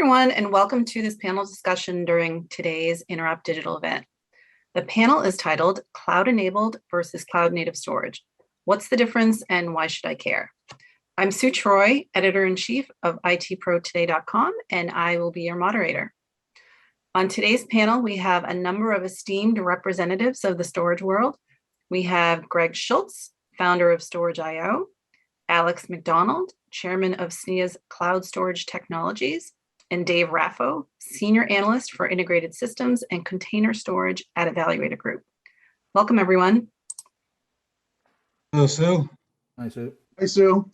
everyone, and welcome to this panel discussion during today's Interrupt Digital event. The panel is titled Cloud-Enabled versus Cloud-Native Storage. What's the difference and why should I care? I'm Sue Troy, Editor-in-Chief of ITPro and I will be your moderator. On today's panel, we have a number of esteemed representatives of the storage world. We have Greg Schulz, founder of StorageIO, Alex McDonald, chairman of SNIA's Cloud Storage Technologies, and Dave Raffo, senior analyst for integrated systems and container storage at Evaluator Group. Welcome, everyone. Hello, Sue. Hi, Sue. Hi, Sue.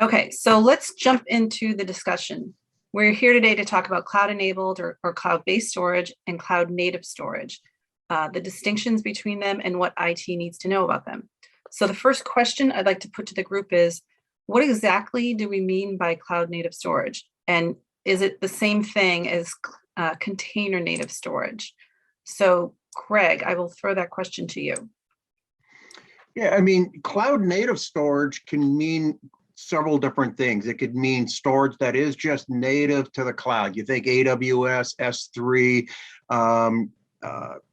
Okay, so let's jump into the discussion. We're here today to talk about cloud-enabled or cloud-based storage and cloud-native storage, the distinctions between them and what IT needs to know about them. So the first question I'd like to put to the group is, what exactly do we mean by cloud-native storage? And is it the same thing as container native storage? So Greg, I will throw that question to you. Yeah, I mean, cloud native storage can mean several different things. It could mean storage that is just native to the cloud. You think AWS, S3,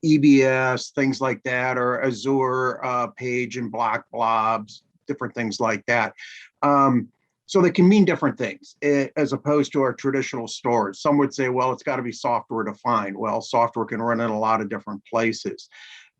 EBS, things like that, or Azure, Page and Block Blobs, different things like that. So they can mean different things as opposed to our traditional storage. Some would say, well, it's got to be software defined. Well, software can run in a lot of different places.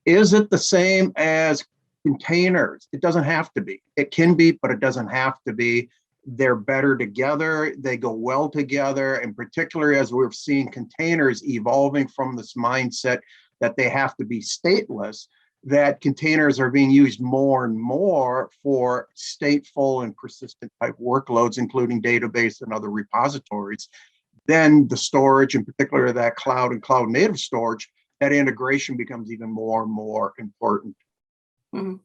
Is it the same as containers? It doesn't have to be. It can be, but it doesn't have to be. They're better together. They go well together. And particularly as we're seeing containers evolving from this mindset that they have to be stateless, that containers are being used more and more for stateful and persistent type workloads, including database and other repositories. Then the storage, in particular that cloud and cloud native storage, that integration becomes even more and more important. Mm-hmm.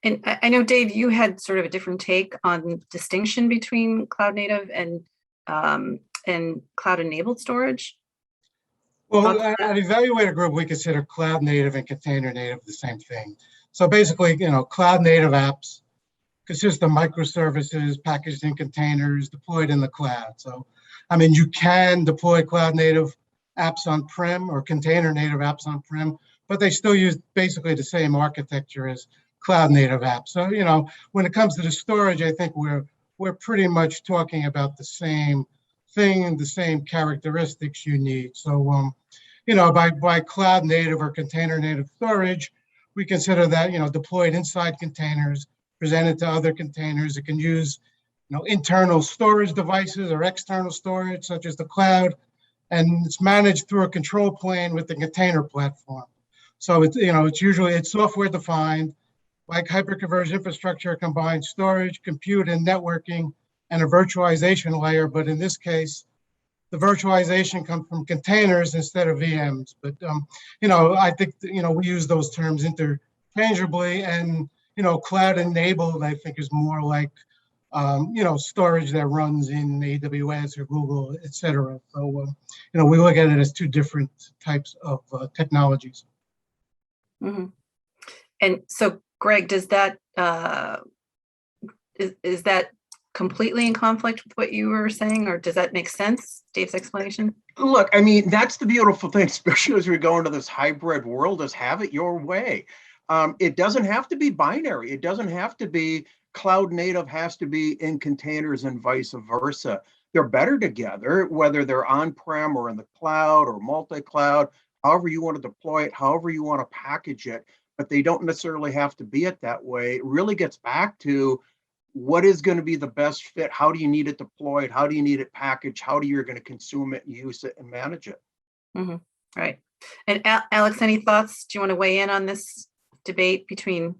And I know, Dave, you had sort of a different take on distinction between cloud native and cloud enabled storage. Well, at Evaluator Group, we consider cloud native and container native the same thing. So basically, cloud native apps consist of microservices packaged in containers deployed in the cloud. So, I mean, you can deploy cloud native apps on-prem or container native apps on-prem, but they still use basically the same architecture as cloud native apps. So, when it comes to the storage, I think we're pretty much talking about the same thing and the same characteristics you need. So, by cloud native or container native storage, we consider that, deployed inside containers, presented to other containers. It can use, internal storage devices or external storage, such as the cloud, and it's managed through a control plane with the container platform. So it's software defined, like hyperconverged infrastructure combines storage, compute, and networking, and a virtualization layer. But in this case, the virtualization comes from containers instead of VMs. But, I think, we use those terms interchangeably, and, cloud enabled, I think, is more like, storage that runs in AWS or Google, et cetera. So, we look at it as two different types of technologies. Mm-hmm. And so, Greg, does that, is that completely in conflict with what you were saying, or does that make sense, Dave's explanation? Look, I mean, that's the beautiful thing, especially as we go into this hybrid world, is have it your way. It doesn't have to be binary. It doesn't have to be cloud native, has to be in containers and vice versa. They're better together, whether they're on-prem or in the cloud or multi-cloud, however you want to deploy it, however you want to package it, but they don't necessarily have to be it that way. It really gets back to what is going to be the best fit? How do you need it deployed? How do you need it packaged? How do you going to consume it, use it, and manage it? Mm-hmm. Right. And Alex, any thoughts? Do you want to weigh in on this debate between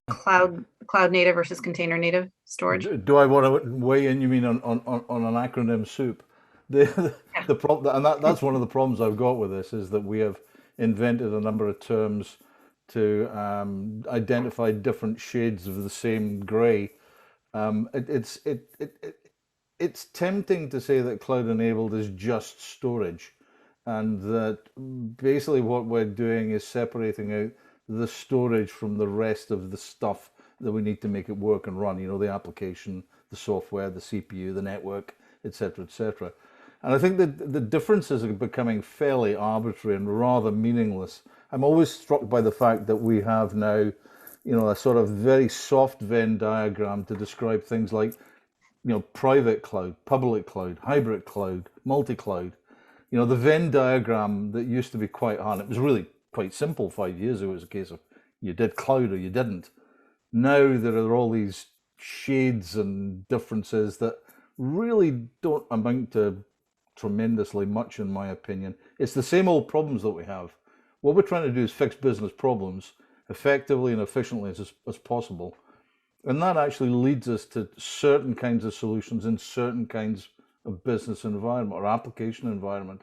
cloud native versus container native storage? Do I want to weigh in? You mean on an acronym soup? The problem, and that's one of the problems I've got with this, is that we have invented a number of terms to identify different shades of the same gray. It's tempting to say that cloud enabled is just storage, and that basically what we're doing is separating out the storage from the rest of the stuff that we need to make it work and run, the application, the software, the CPU, the network, etc., etc. And I think that the differences are becoming fairly arbitrary and rather meaningless. I'm always struck by the fact that we have now, a sort of very soft Venn diagram to describe things like, private cloud, public cloud, hybrid cloud, multi-cloud. The Venn diagram that used to be quite hard, it was really quite simple 5 years ago. It was a case of you did cloud or you didn't. Now there are all these shades and differences that really don't amount to tremendously much, in my opinion. It's the same old problems that we have. What we're trying to do is fix business problems effectively and efficiently as possible. And that actually leads us to certain kinds of solutions in certain kinds of business environment or application environment.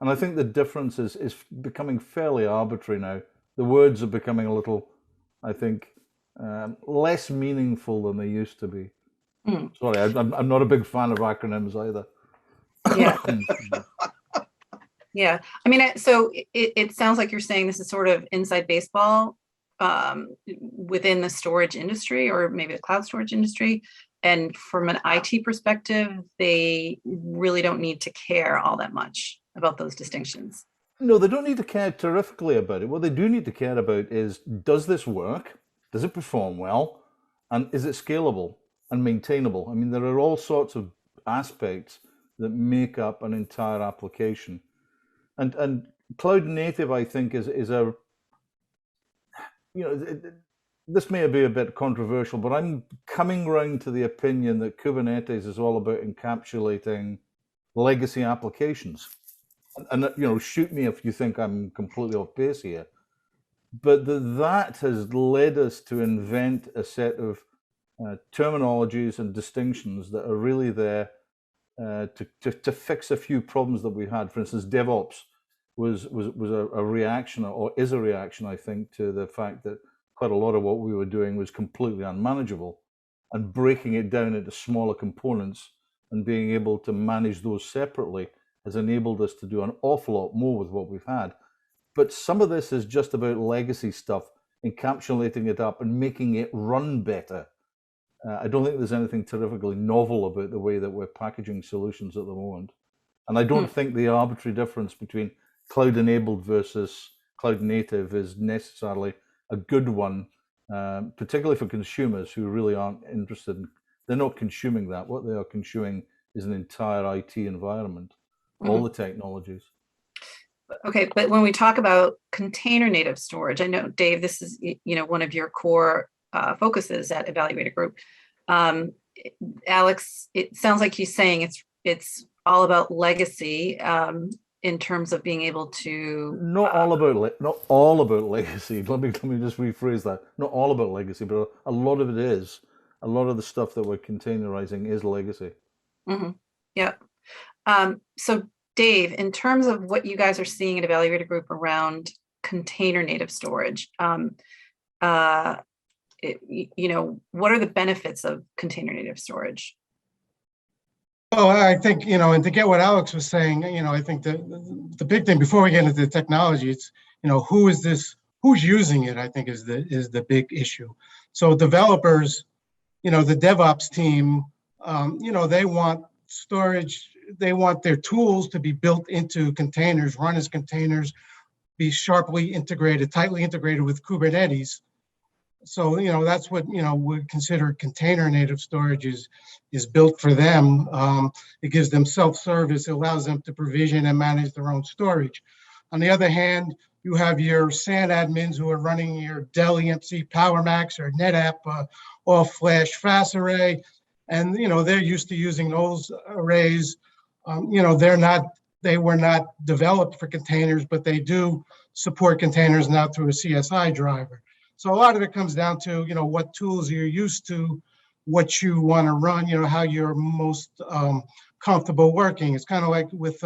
And I think the difference is becoming fairly arbitrary now. The words are becoming a little, I think, less meaningful than they used to be. Sorry, I'm not a big fan of acronyms either. Yeah. Yeah. I mean, so it sounds like you're saying this is sort of inside baseball within the storage industry, or maybe the cloud storage industry. And from an IT perspective, they really don't need to care all that much about those distinctions. No, they don't need to care terrifically about it. What they do need to care about is, does this work? Does it perform well? And is it scalable and maintainable? I mean, there are all sorts of aspects that make up an entire application. And cloud native, I think, is a, this may be a bit controversial, but I'm coming round to the opinion that Kubernetes is all about encapsulating legacy applications. And shoot me if you think I'm completely off base here. But that has led us to invent a set of terminologies and distinctions that are really there to fix a few problems that we had. For instance, DevOps was a reaction, or is a reaction, I think, to the fact that quite a lot of what we were doing was completely unmanageable, and breaking it down into smaller components and being able to manage those separately has enabled us to do an awful lot more with what we've had. But some of this is just about legacy stuff, encapsulating it up and making it run better. I don't think there's anything terrifically novel about the way that we're packaging solutions at the moment. And I don't think the arbitrary difference between cloud-enabled versus cloud-native is necessarily a good one, particularly for consumers who really aren't interested in, they're not consuming that. What they are consuming is an entire IT environment, all the technologies. Okay, but when we talk about container native storage, I know, Dave, this is one of your core focuses at Evaluator Group. Alex, it sounds like he's saying it's all about legacy in terms of being able to not all about legacy. Let me just rephrase that. Not all about legacy, but a lot of it is. A lot of the stuff that we're containerizing is legacy. Yeah. So Dave, in terms of what you guys are seeing at Evaluator Group around container native storage, what are the benefits of container native storage? Oh, I think, and to get what Alex was saying, I think the big thing before we get into the technology, it's, who's using it, I think is the big issue. So developers, the DevOps team, they want storage, they want their tools to be built into containers, run as containers, be sharply integrated, tightly integrated with Kubernetes. So, that's what, we consider container native storage is built for them. It gives them self-service. It allows them to provision and manage their own storage. On the other hand, you have your SAN admins who are running your Dell EMC PowerMax or NetApp all-flash fast array. And, they're used to using those arrays. They were not developed for containers, but they do support containers now through a CSI driver. So a lot of it comes down to, what tools you're used to, what you want to run, how you're most comfortable working. It's kind of like with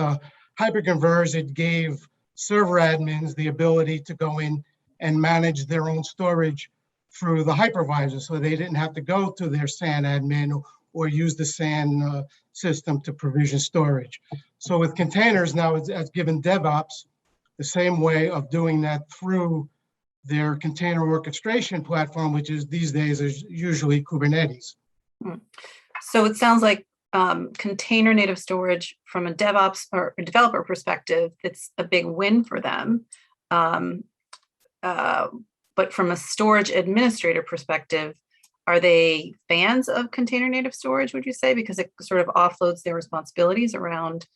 Hyperconverse, it gave server admins the ability to go in and manage their own storage through the hypervisor. So they didn't have to go to their SAN admin or use the SAN system to provision storage. So with containers now, it's given DevOps the same way of doing that through their container orchestration platform, which is these days is usually Kubernetes. So it sounds like container native storage from a DevOps or a developer perspective, it's a big win for them. But from a storage administrator perspective, are they fans of container native storage, would you say? Because it sort of offloads their responsibilities around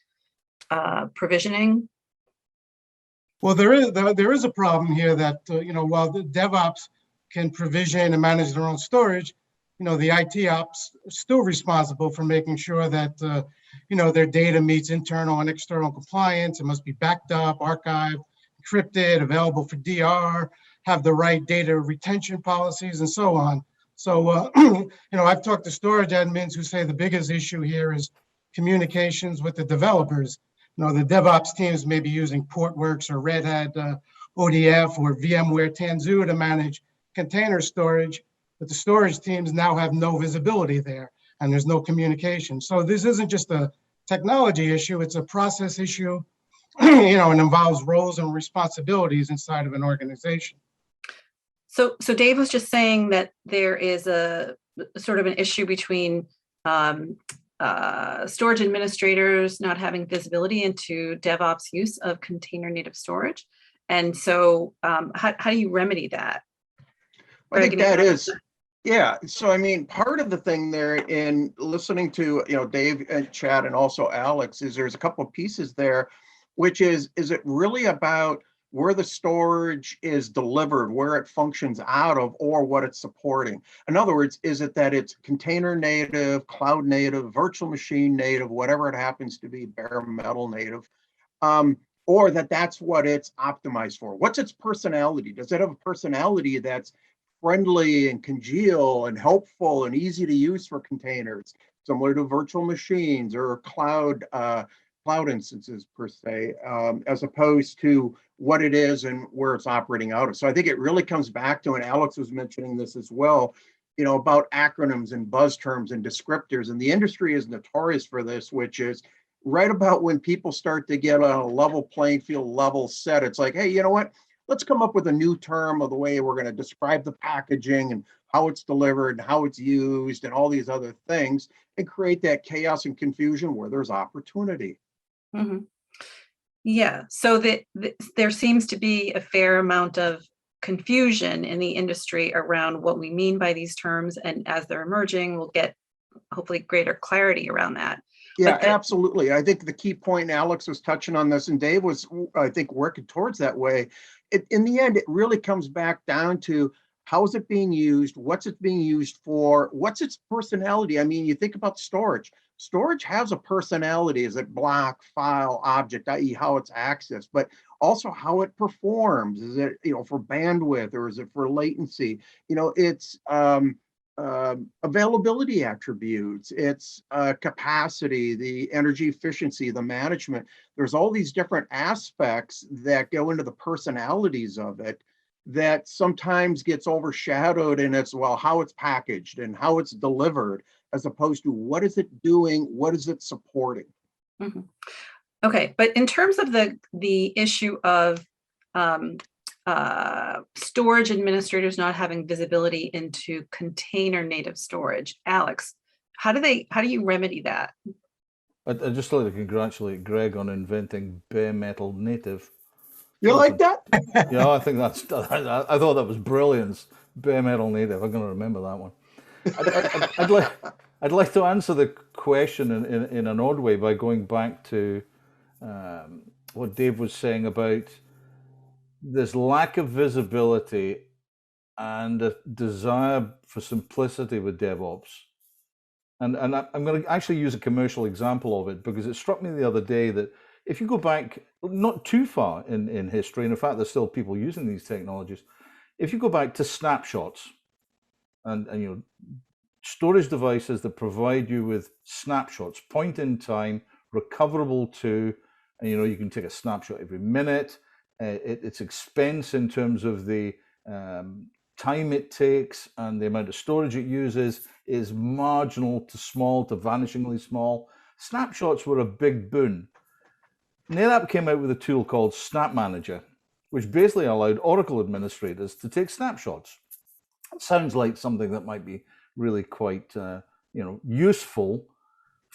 provisioning? Well, there is a problem here that, while the DevOps can provision and manage their own storage, the IT ops are still responsible for making sure that, their data meets internal and external compliance. It must be backed up, archived, encrypted, available for DR, have the right data retention policies, and so on. So, I've talked to storage admins who say the biggest issue here is communications with the developers. The DevOps teams may be using Portworx or Red Hat ODF or VMware Tanzu to manage container storage, but the storage teams now have no visibility there and there's no communication. So this isn't just a technology issue, it's a process issue, and involves roles and responsibilities inside of an organization. So Dave was just saying that there is a sort of an issue between storage administrators not having visibility into DevOps use of container native storage. And so how do you remedy that? I think that is, yeah. So, I mean, part of the thing there in listening to, Dave and Chad and also Alex is there's a couple of pieces there, which is it really about where the storage is delivered, where it functions out of, or what it's supporting? In other words, is it that it's container native, cloud native, virtual machine native, whatever it happens to be, bare metal native, or that's what it's optimized for? What's its personality? Does it have a personality that's friendly and congeal and helpful and easy to use for containers, similar to virtual machines or cloud instances per se, as opposed to what it is and where it's operating out of? So I think it really comes back to, and Alex was mentioning this as well, about acronyms and buzz terms and descriptors. And the industry is notorious for this, which is right about when people start to get on a level playing field, level set, it's like, hey, you know what? Let's come up with a new term of the way we're going to describe the packaging and how it's delivered and how it's used and all these other things, and create that chaos and confusion where there's opportunity. Mm-hmm. Yeah, so there seems to be a fair amount of confusion in the industry around what we mean by these terms, and as they're emerging, we'll get hopefully greater clarity around that. Yeah, absolutely. I think the key point, and Alex was touching on this, and Dave was, I think, working towards that way. In the end, it really comes back down to how is it being used? What's it being used for? What's its personality? I mean, you think about storage. Storage has a personality. Is it block, file, object, i.e. how it's accessed, but also how it performs. Is it, for bandwidth, or is it for latency? It's availability attributes, its capacity, the energy efficiency, the management. There's all these different aspects that go into the personalities of it that sometimes gets overshadowed in its, how it's packaged and how it's delivered, as opposed to what is it doing, what is it supporting. Mm-hmm. Okay, but in terms of the issue of storage administrators not having visibility into container native storage, Alex, how do you remedy that? I'd just like to congratulate Greg on inventing bare metal native. You like that? Yeah, I think I thought that was brilliant. Bare metal native. I'm going to remember that one. I'd like to answer the question in an odd way by going back to what Dave was saying about this lack of visibility and a desire for simplicity with DevOps. And I'm going to actually use a commercial example of it, because it struck me the other day that if you go back not too far in history, and in fact there's still people using these technologies, if you go back to snapshots and storage devices that provide you with snapshots, point in time, recoverable to, and you can take a snapshot every minute. Its expense in terms of the time it takes and the amount of storage it uses is marginal to small to vanishingly small. Snapshots were a big boon. NetApp came out with a tool called Snap Manager, which basically allowed Oracle administrators to take snapshots. It sounds like something that might be really quite useful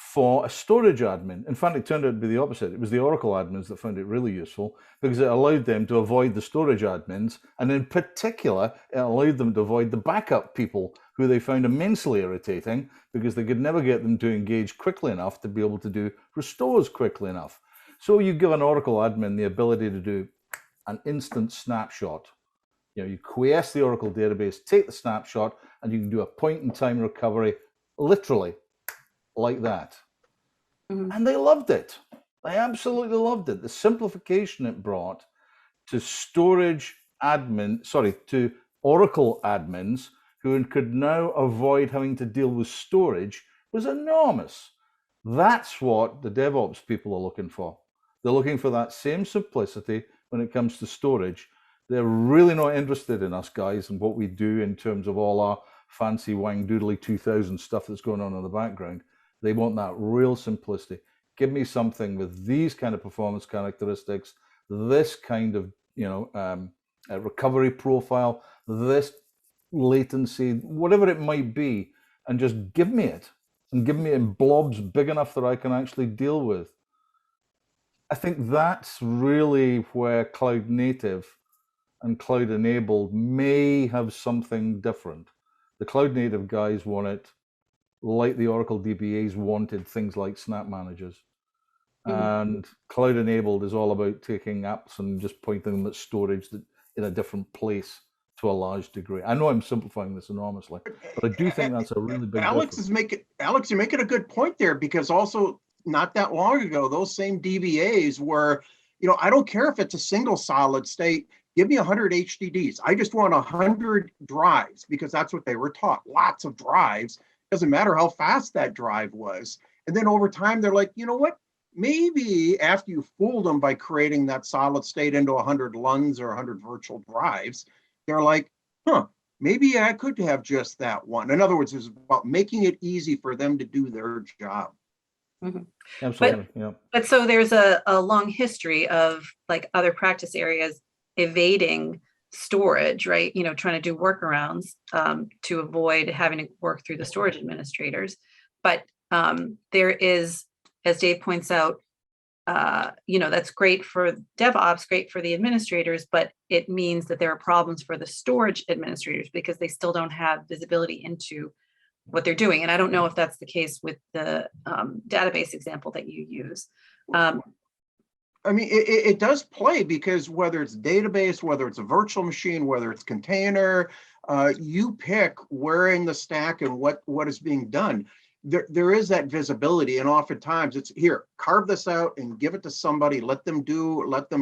for a storage admin. In fact, it turned out to be the opposite. It was the Oracle admins that found it really useful because it allowed them to avoid the storage admins. And in particular, it allowed them to avoid the backup people who they found immensely irritating because they could never get them to engage quickly enough to be able to do restores quickly enough. So you give an Oracle admin the ability to do an instant snapshot. You know, you quiesce the Oracle database, take the snapshot, and you can do a point-in-time recovery, literally, like that. And they loved it. They absolutely loved it. The simplification it brought to to Oracle admins who could now avoid having to deal with storage was enormous. That's what the DevOps people are looking for. They're looking for that same simplicity when it comes to storage. They're really not interested in us guys and what we do in terms of all our fancy wang doodly 2000 stuff that's going on in the background. They want that real simplicity. Give me something with these kind of performance characteristics, this kind of, recovery profile, this latency, whatever it might be, and just give me it, and give me it in blobs big enough that I can actually deal with. I think that's really where cloud native and cloud enabled may have something different. The cloud native guys want it like the Oracle DBAs wanted things like snap managers. And cloud enabled is all about taking apps and just pointing them at storage in a different place to a large degree. I know I'm simplifying this enormously, but I do think that's a really big difference. Alex, you're making a good point there, because also not that long ago, those same DBAs were, I don't care if it's a single solid state, give me 100 HDDs. I just want 100 drives, because that's what they were taught. Lots of drives. Doesn't matter how fast that drive was. And then over time, they're like, you know what? Maybe after you fooled them by creating that solid state into 100 LUNs or 100 virtual drives, they're like, maybe I could have just that one. In other words, it's about making it easy for them to do their job. Absolutely, yeah. But so there's a long history of like other practice areas evading storage, right? Trying to do workarounds to avoid having to work through the storage administrators. But there is, as Dave points out, that's great for DevOps, great for the administrators, but it means that there are problems for the storage administrators because they still don't have visibility into what they're doing. And I don't know if that's the case with the database example that you use. I mean, it does play, because whether it's database, whether it's a virtual machine, whether it's container, you pick where in the stack and what is being done. There is that visibility, and oftentimes it's here, carve this out and give it to somebody, let them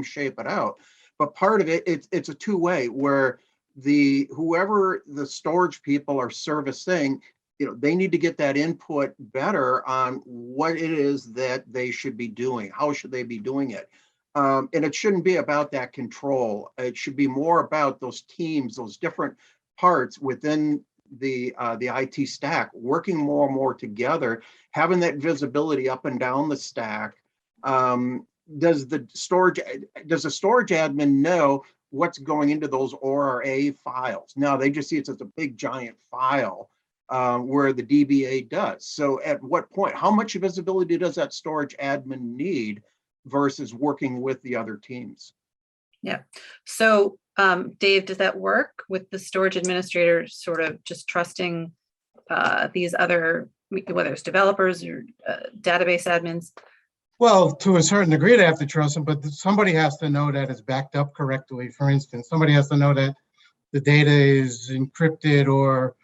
shape it out. But part of it's a two-way, where whoever the storage people are servicing, they need to get that input better on what it is that they should be doing. How should they be doing it? And it shouldn't be about that control. It should be more about those teams, those different parts within the IT stack, working more and more together, having that visibility up and down the stack. Does the storage admin know what's going into those ORA files? No, they just see it as a big giant file. Where the DBA does. So at what point, how much visibility does that storage admin need versus working with the other teams? Yeah. So Dave, does that work with the storage administrator sort of just trusting these other, whether it's developers or database admins? Well, to a certain degree, they have to trust them, but somebody has to know that it's backed up correctly. For instance, somebody has to know that the data is encrypted or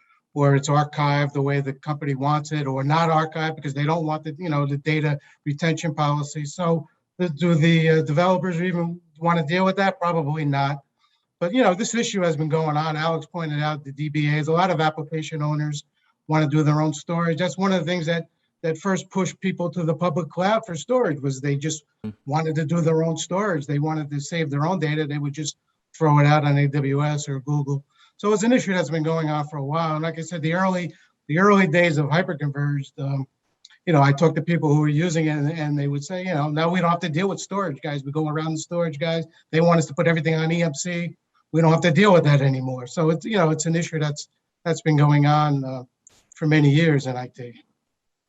it's archived the way the company wants it, or not archived because they don't want the data retention policy. So do the developers even want to deal with that? Probably not. But this issue has been going on. Alex pointed out the DBAs. A lot of application owners want to do their own storage. That's one of the things that first pushed people to the public cloud for storage, was they just wanted to do their own storage. They wanted to save their own data. They would just throw it out on AWS or Google. So it's an issue that's been going on for a while. And like I said, the early days of hyperconverged, I talked to people who were using it, and they would say, now we don't have to deal with storage guys. We go around the storage guys. They want us to put everything on EMC. We don't have to deal with that anymore. So it's, it's an issue that's been going on for many years in IT.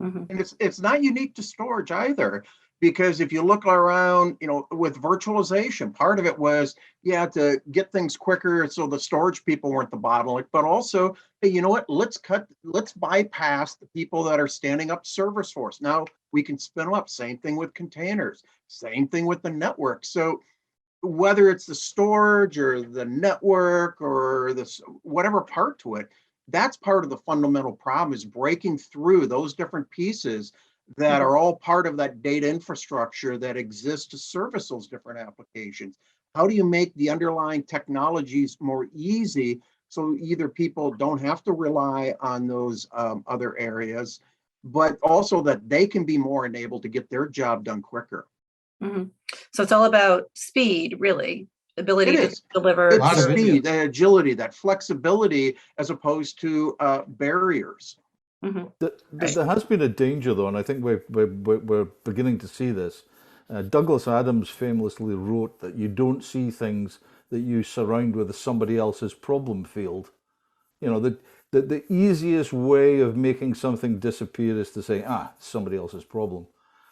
Mhm. And it's not unique to storage either, because if you look around, with virtualization, part of it was, yeah, to get things quicker so the storage people weren't the bottleneck, but also, hey, you know what, let's bypass the people that are standing up servers for us. Now we can spin them up. Same thing with containers, same thing with the network. So whether it's the storage or the network or this whatever part to it, that's part of the fundamental problem, is breaking through those different pieces that are all part of that data infrastructure that exists to service those different applications. How do you make the underlying technologies more easy so either people don't have to rely on those other areas, but also that they can be more enabled to get their job done quicker? Mhm. So it's all about speed, really, ability It to is. deliver. It's lot the of it, speed, the agility, that flexibility, as opposed to barriers. Mhm. There has been a danger, though, and I think we're beginning to see this. Douglas Adams famously wrote that you don't see things that you surround with somebody else's problem field. The easiest way of making something disappear is to say, it's somebody else's problem.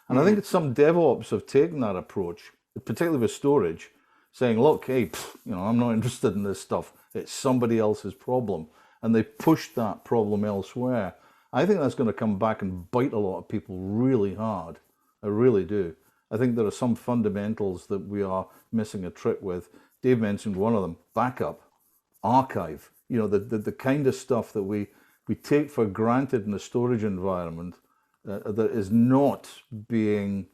And I think some DevOps have taken that approach, particularly with storage, saying, look, hey, I'm not interested in this stuff. It's somebody else's problem. And they pushed that problem elsewhere. I think that's going to come back and bite a lot of people really hard. I really do. I think there are some fundamentals that we are missing a trick with. Dave mentioned one of them: backup, archive. The kind of stuff that we take for granted in a storage environment that is not being,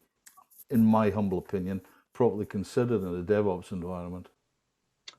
in my humble opinion, properly considered in a DevOps environment.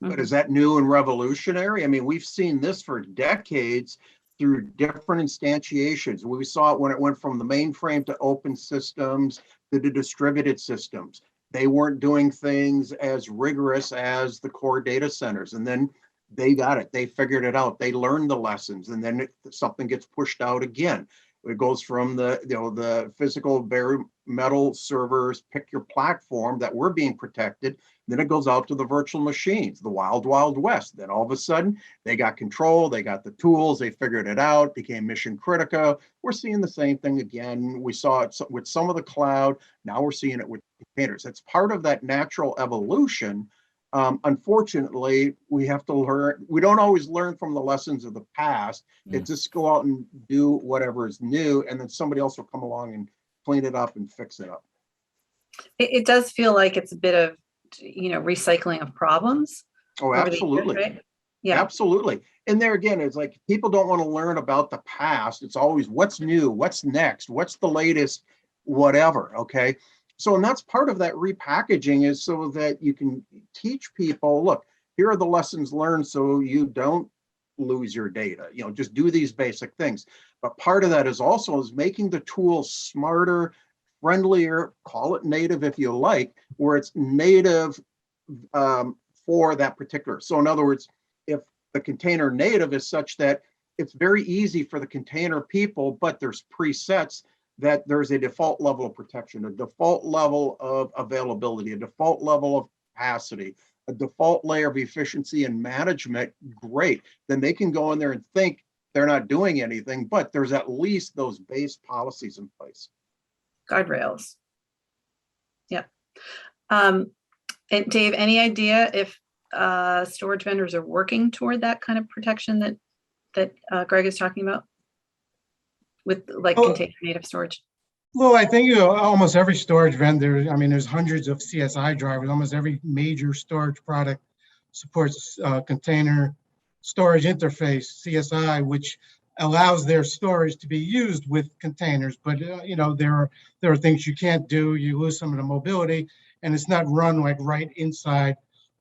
But is that new and revolutionary? I mean, we've seen this for decades through different instantiations. We saw it when it went from the mainframe to open systems to the distributed systems. They weren't doing things as rigorous as the core data centers. And then they got it. They figured it out. They learned the lessons. And then something gets pushed out again. It goes from the physical bare metal servers, pick your platform that were being protected. Then it goes out to the virtual machines, the wild, wild west. Then all of a sudden they got control, they got the tools, they figured it out, became mission critical. We're seeing the same thing again. We saw it with some of the cloud. Now we're seeing it with containers. It's part of that natural evolution. Unfortunately, we have to learn. We don't always learn from the lessons of the past. It just go out and do whatever is new, and then somebody else will come along and clean it up and fix it up. It does feel like it's a bit of, recycling of problems. Oh, absolutely. Right? Yeah. Absolutely. And there again, it's like people don't want to learn about the past. It's always what's new, what's next, what's the latest, whatever. Okay. So, and that's part of that repackaging, is so that you can teach people, look, here are the lessons learned so you don't lose your data. Just do these basic things. But part of that is also making the tools smarter, friendlier, call it native if you like, where it's native for that particular. So in other words, if the container native is such that it's very easy for the container people, but there's presets that there's a default level of protection, a default level of availability, a default level of capacity, a default layer of efficiency and management, great. Then they can go in there and think they're not doing anything, but there's at least those base policies in place. Guardrails. Yeah. And Dave, any idea if storage vendors are working toward that kind of protection that Greg is talking about with container native storage? Well, I think almost every storage vendor, there's hundreds of CSI drivers. Almost every major storage product supports container storage interface, CSI, which allows their storage to be used with containers. But there are things you can't do. You lose some of the mobility, and it's not run right inside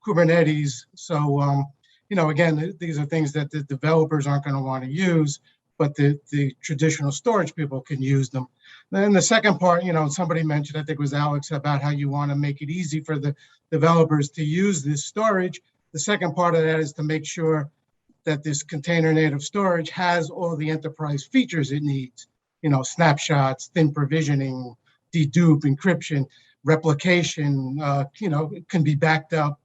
Kubernetes. So again, these are things that the developers aren't going to want to use, but the traditional storage people can use them. Then the second part, somebody mentioned, I think it was Alex, about how you want to make it easy for the developers to use this storage. The second part of that is to make sure that this container native storage has all the enterprise features it needs, snapshots, thin provisioning, dedupe, encryption, replication, it can be backed up.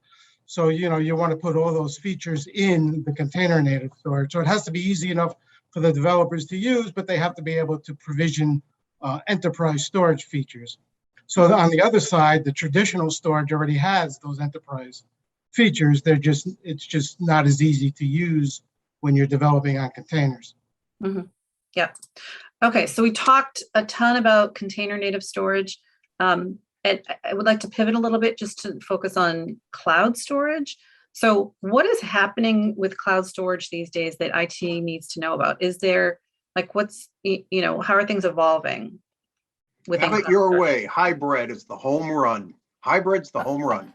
So, you want to put all those features in the container native storage. So it has to be easy enough for the developers to use, but they have to be able to provision enterprise storage features. So on the other side, the traditional storage already has those enterprise features. It's just not as easy to use when you're developing on containers. Mm-hmm. Yeah. Okay, so we talked a ton about container native storage. And I would like to pivot a little bit just to focus on cloud storage. So what is happening with cloud storage these days that IT needs to know about? Is there, like, how are things evolving? Have it your way. Hybrid is the home run. Hybrid's the home run.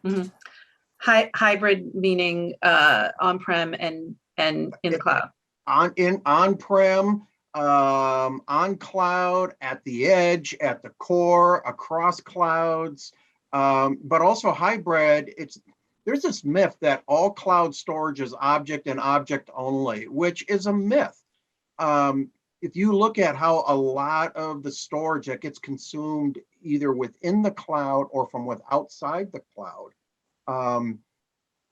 Mm-hmm. Hybrid meaning on-prem and in the cloud. On-prem, on cloud, at the edge, at the core, across clouds, but also hybrid. There's this myth that all cloud storage is object and object only, which is a myth. If you look at how a lot of the storage that gets consumed either within the cloud or from outside the cloud,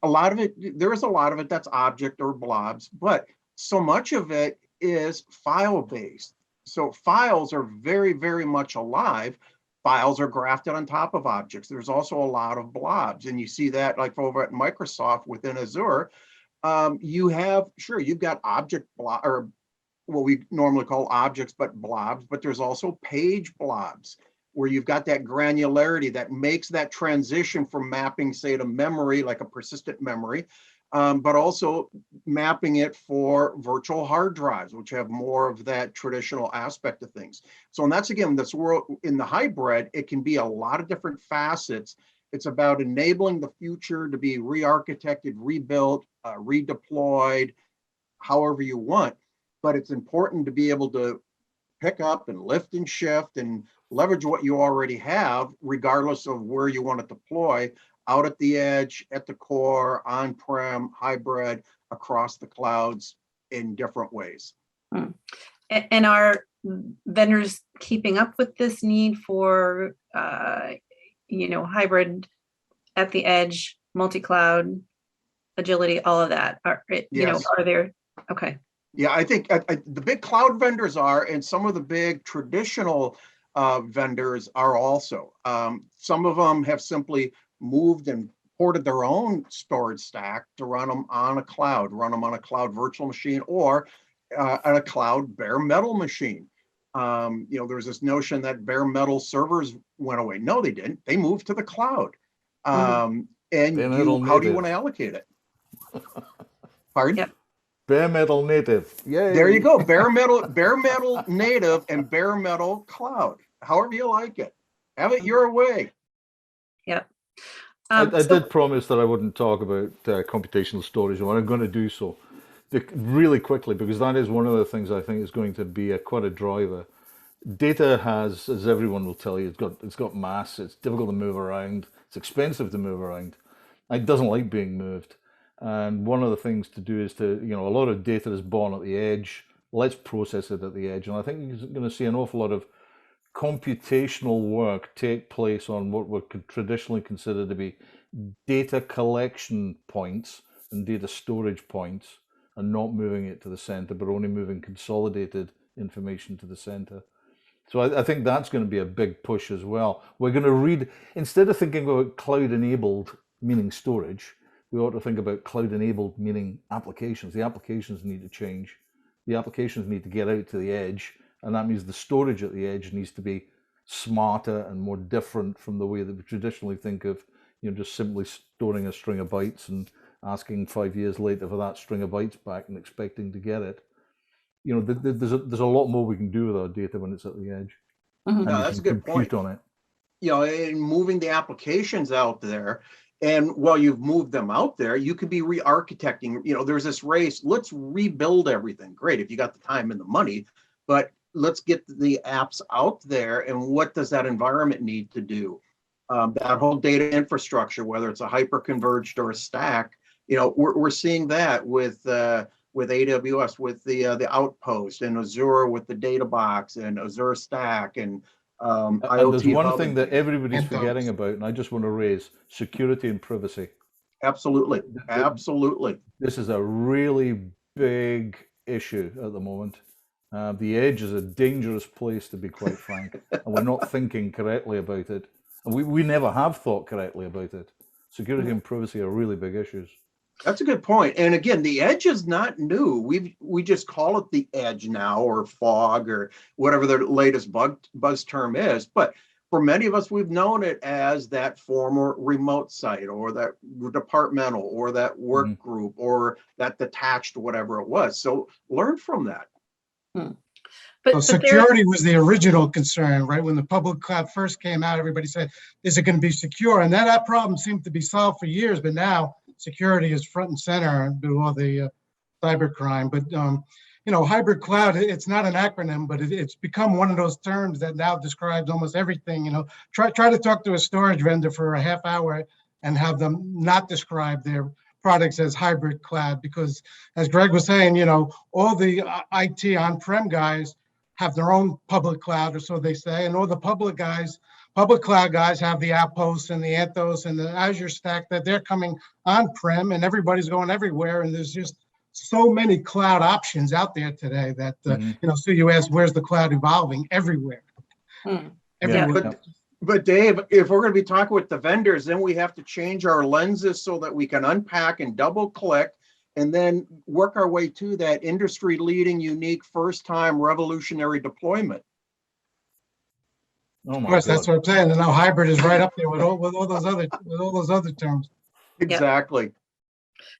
there is a lot of it that's object or blobs, but so much of it is file-based. So files are very, very much alive. Files are grafted on top of objects. There's also a lot of blobs, and you see that like over at Microsoft within Azure. You've got object blob, or what we normally call objects, but blobs, but there's also page blobs where you've got that granularity that makes that transition from mapping, say, to memory, like a persistent memory, but also mapping it for virtual hard drives, which have more of that traditional aspect of things. So, and that's, again, this world in the hybrid, it can be a lot of different facets. It's about enabling the future to be re-architected, rebuilt, redeployed, however you want. But it's important to be able to pick up and lift and shift and leverage what you already have, regardless of where you want to deploy, out at the edge, at the core, on-prem, hybrid, across the clouds in different ways. And are vendors keeping up with this need for, hybrid, at the edge, multi-cloud, agility, all of that? Are there, okay. Yeah, I think the big cloud vendors are, and some of the big traditional vendors are also. Some of them have simply moved and ported their own storage stack to run them on a cloud, virtual machine, or on a cloud bare metal machine. There's this notion that bare metal servers went away. No, they didn't. They moved to the cloud. And how do you want to allocate it? Pardon? Yep. Bare metal native. Yay. There you go. Bare metal native and bare metal cloud. However you like it. Have it your way. Yep. I did promise that I wouldn't talk about computational storage, and I'm going to do so really quickly, because that is one of the things I think is going to be quite a driver. Data has, as everyone will tell you, it's got mass. It's difficult to move around. It's expensive to move around. It doesn't like being moved. And one of the things to do is to, a lot of data is born at the edge. Let's process it at the edge. And I think you're going to see an awful lot of computational work take place on what we could traditionally consider to be data collection points and data storage points, and not moving it to the center, but only moving consolidated information to the center. So I think that's going to be a big push as well. We're going to instead of thinking about cloud enabled, meaning storage, we ought to think about cloud enabled, meaning applications. The applications need to change. The applications need to get out to the edge, and that means the storage at the edge needs to be smarter and more different from the way that we traditionally think of, just simply storing a string of bytes and asking 5 years later for that string of bytes back and expecting to get it. There's a lot more we can do with our data when it's at the edge. Mm-hmm. No, that's a good point. On it. And moving the applications out there. And while you've moved them out there, you could be re-architecting. There's this race. Let's rebuild everything. Great if you got the time and the money, but let's get the apps out there. And what does that environment need to do? That whole data infrastructure, whether it's a hyper-converged or a stack, we're seeing that with AWS, with the Outpost, and Azure with the data box, and Azure Stack, and IoT. And there's one thing that everybody's forgetting about, and I just want to raise: security and privacy. Absolutely. Absolutely. This is a really big issue at the moment. The edge is a dangerous place, to be quite frank, and we're not thinking correctly about it. And we never have thought correctly about it. Security and privacy are really big issues. That's a good point. And again, the edge is not new. We just call it the edge now, or fog, or whatever the latest buzz term is. But for many of us, we've known it as that former remote site, or that departmental, or that work group, or that detached, whatever it was. So learn from that. So security was the original concern, right? When the public cloud first came out, everybody said, is it going to be secure? And that problem seemed to be solved for years, but now security is front and center due to all the cybercrime. But, you know, hybrid cloud, it's not an acronym, but it's become one of those terms that now describes almost everything. You know, try to talk to a storage vendor for a half hour and have them not describe their products as hybrid cloud, because as Greg was saying, you know, all the IT on-prem guys have their own public cloud, or so they say, and all the public cloud guys have the Outposts and the Anthos and the Azure stack that they're coming on-prem, and everybody's going everywhere. And there's just so many cloud options out there today that, you know, so you ask, where's the cloud evolving? Everywhere. Everywhere. Yeah, but Dave, if we're going to be talking with the vendors, then we have to change our lenses so that we can unpack and double click and then work our way to that industry leading, unique, first time revolutionary deployment. Oh my Of course, God. that's what I'm saying. And now hybrid is right up there with all those other terms. Exactly.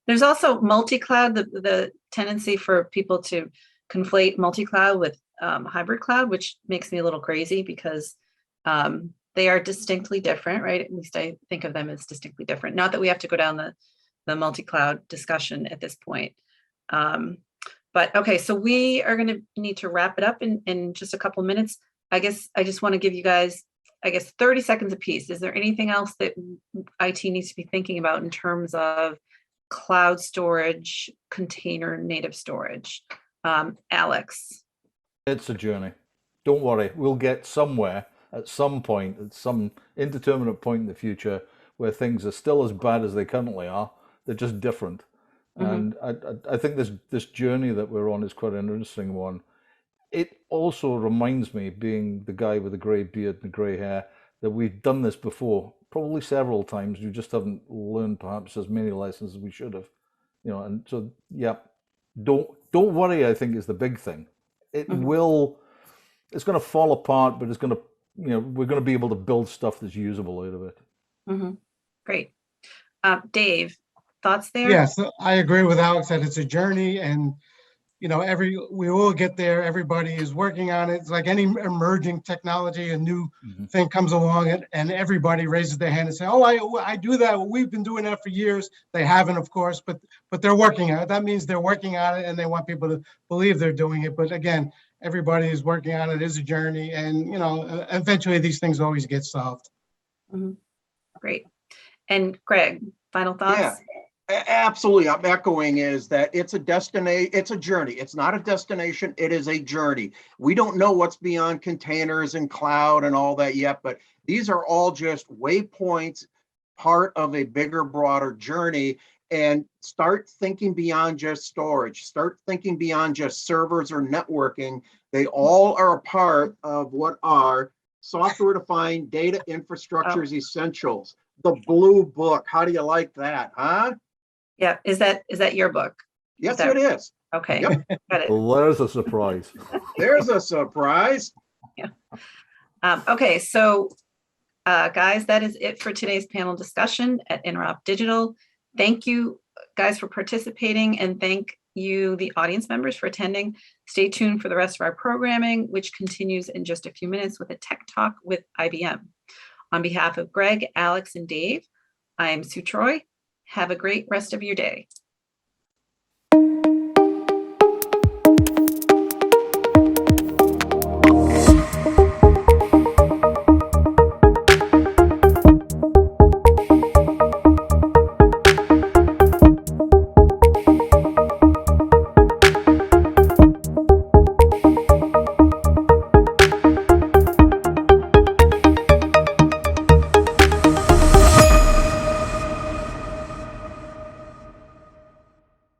There's also multi-cloud, the tendency for people to conflate multi-cloud with hybrid cloud, which makes me a little crazy, because they are distinctly different, right? At least I think of them as distinctly different. Not that we have to go down the multi-cloud discussion at this point. But okay, so we are going to need to wrap it up in just a couple of minutes. I guess I just want to give you guys, 30 seconds apiece. Is there anything else that IT needs to be thinking about in terms of cloud storage, container native storage? Alex. It's a journey. Don't worry, we'll get somewhere at some point, at some indeterminate point in the future, where things are still as bad as they currently are. They're just different. And I think this journey that we're on is quite an interesting one. It also reminds me, being the guy with the grey beard and the grey hair, that we've done this before, probably several times. We just haven't learned perhaps as many lessons as we should have. You know, and so yeah, don't worry, I think, is the big thing. It will, it's going to fall apart, but it's going to, you know, we're going to be able to build stuff that's usable out of it. Great. Dave, thoughts there? Yes, I agree with Alex that it's a journey, and you know, we all get there. Everybody is working on it. It's like any emerging technology, a new thing comes along, and everybody raises their hand and say, "Oh, I do that. Well, we've been doing that for years." They haven't, of course, but they're working on it. That means they're working on it, and they want people to believe they're doing it. But again, everybody is working on it. It is a journey, and you know, eventually these things always get solved. Great. And Greg, final thoughts? Yeah. Absolutely. I'm echoing is that it's a destination, it's a journey. It's not a destination, it is a journey. We don't know what's beyond containers and cloud and all that yet, but these are all just waypoints, part of a bigger, broader journey. And start thinking beyond just storage, start thinking beyond just servers or networking. They all are a part of what are software-defined data infrastructures essentials. The blue book. How do you like that, huh? Yeah, is that your book? Yes, it is. Okay, Yep. got it. Well, there's a surprise. There's a surprise. Yeah. Okay, so guys, that is it for today's panel discussion at Interop Digital. Thank you guys for participating, and thank you, the audience members, for attending. Stay tuned for the rest of our programming, which continues in just a few minutes with a tech talk with IBM. On behalf of Greg, Alex, and Dave, I am Sue Troy. Have a great rest of your day.